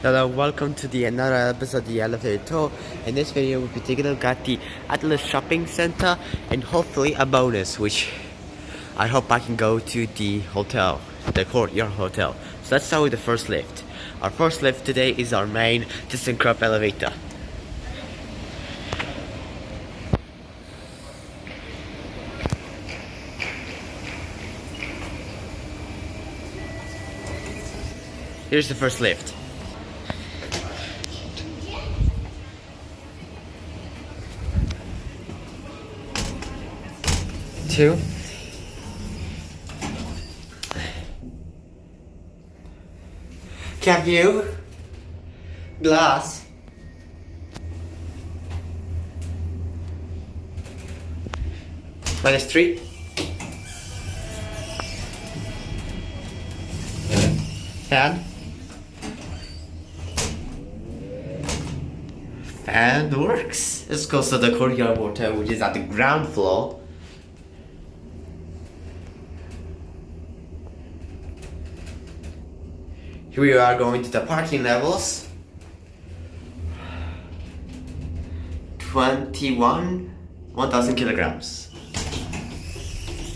Hello, welcome to the another episode of the Elevator Tour. In this video, we'll be taking a look at the Atlus shopping center and hopefully a bonus, which I hope I can go to the hotel, the Courtyard Hotel. So let's start with the first lift. Our first lift today is our main tyssenkrupp elevator. Here's the first lift. Two. Cap view. Glass. -3. Fan. Fan works. Let's go to the Courtyard Hotel, which is at the ground floor. Here we are going to the parking levels. 1,000 kilograms.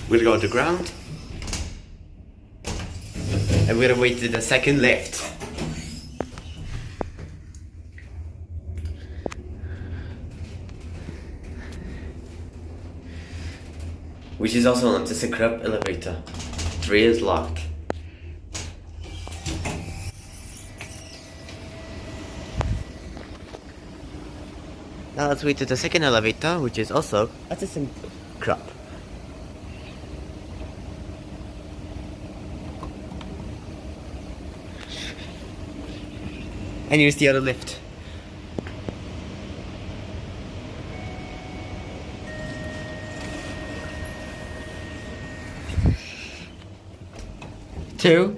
We'll go to ground. And we're gonna wait to the second lift. Which is also on the tyssenkrupp elevator. 3 is locked. Now let's wait to the second elevator, which is also a tyssenkrupp. And here's the other lift. Two.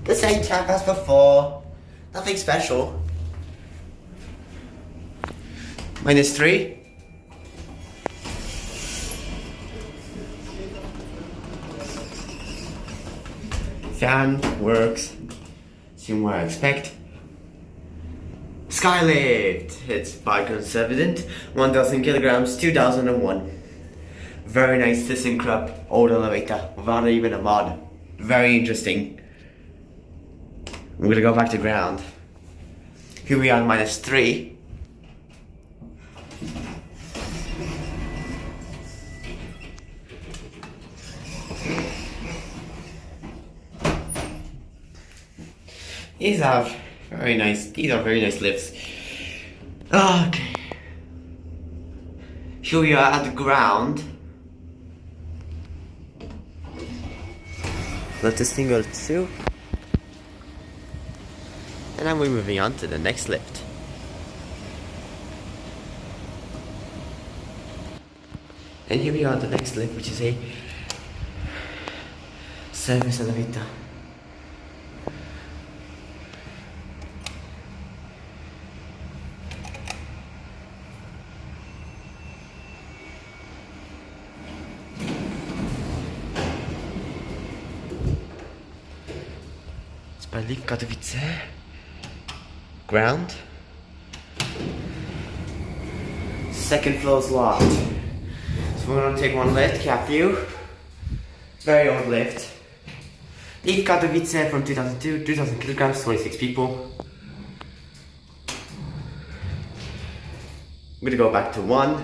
The same tap as before. Nothing special. -3. Fan works. Seen what I expect. Skylift. It's by conservative. 1,000 kilograms, 2001. Very nice tyssenkrupp old elevator without even a mod. Very interesting. We're gonna go back to ground. Here we are at -3. These are very nice lifts. Okay. Here we are at the ground. Let this thing go too. And then we're moving on to the next lift. And here we are at the next lift, which is a service elevator. It's by Katowice. Ground. Second floor is locked. So we're gonna take one lift, cap view. Very old lift. Leave Katowice from 2002, 2,000 kilograms, 26 people. I'm gonna go back to 1.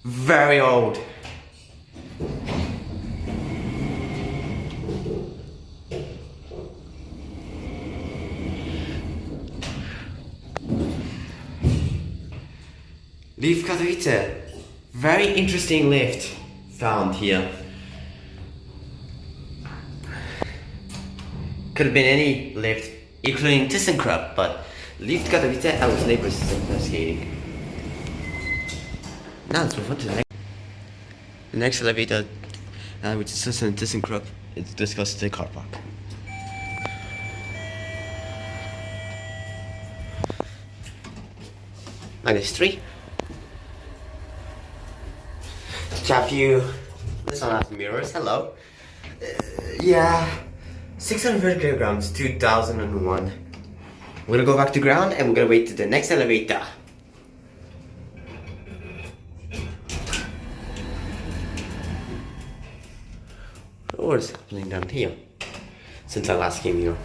Very old. Leave Katowice. Very interesting lift found here. Could have been any lift, including tyssenkrupp, but leave Katowice, I was neighbors investigating. Now let's move on to the next elevator, which is also in tyssenkrupp. It's discussed the car park. -3. have you. This one has mirrors. Hello. Yeah. 600 kilograms, 2001. We're gonna go back to ground and we're gonna wait to the next elevator. What is happening down here since I last came here?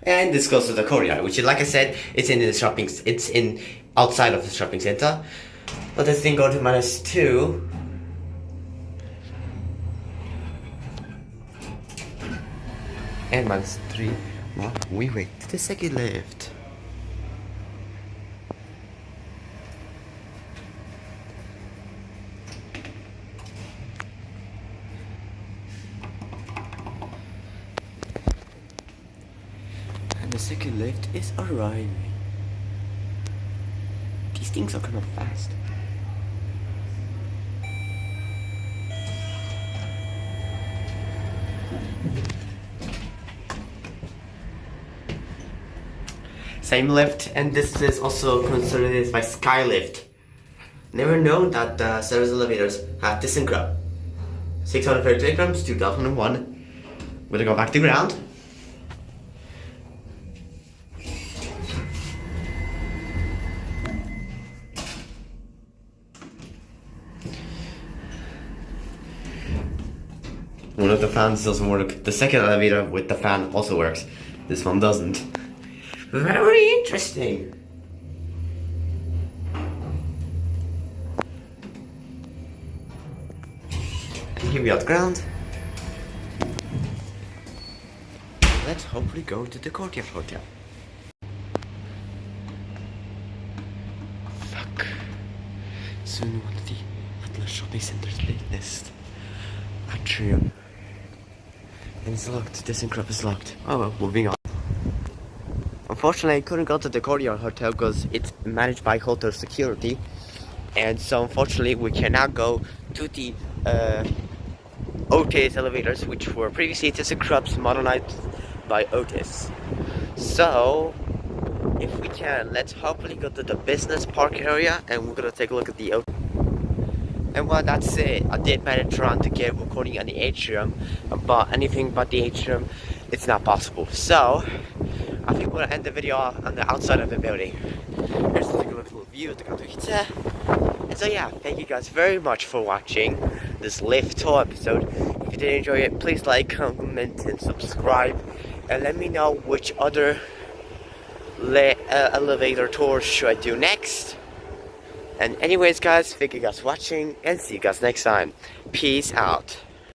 And this goes to the courtyard, which is, like I said, it's in outside of the shopping center. But this thing go to -2. And -3. Well, we wait to the second lift. And the second lift is arriving. These things are coming up fast. Same lift, and this is also considered by Skylift. Never known that service elevators have tyssenkrupp. 630 kilograms, 2001. We're gonna go back to ground. One of the fans doesn't work. The second elevator with the fan also works. This one doesn't. Very interesting. And here we are at the ground. Let's hopefully go to the courtyard hotel. Fuck. Soon one of the Atlus shopping center's latest atrium. And it's locked. Tyssenkrupp is locked. Oh well, moving on. Unfortunately, I couldn't go to the courtyard hotel because it's managed by hotel security, and so unfortunately we cannot go to the Otis elevators, which were previously tyssenkrupp's, modernized by Otis. So if we can, let's hopefully go to the business park area and we're gonna take a look at the Otis. And well, that's it. I did manage to get recording on the atrium, but anything but the atrium, it's not possible. So I think we're gonna end the video on the outside of the building. Here's a little view of the katowice. And so yeah, thank you guys very much for watching this lift tour episode. If you did enjoy it, please like, comment, and subscribe. And let me know which other elevator tours should I do next. And anyways guys, thank you guys for watching and see you guys next time. Peace out.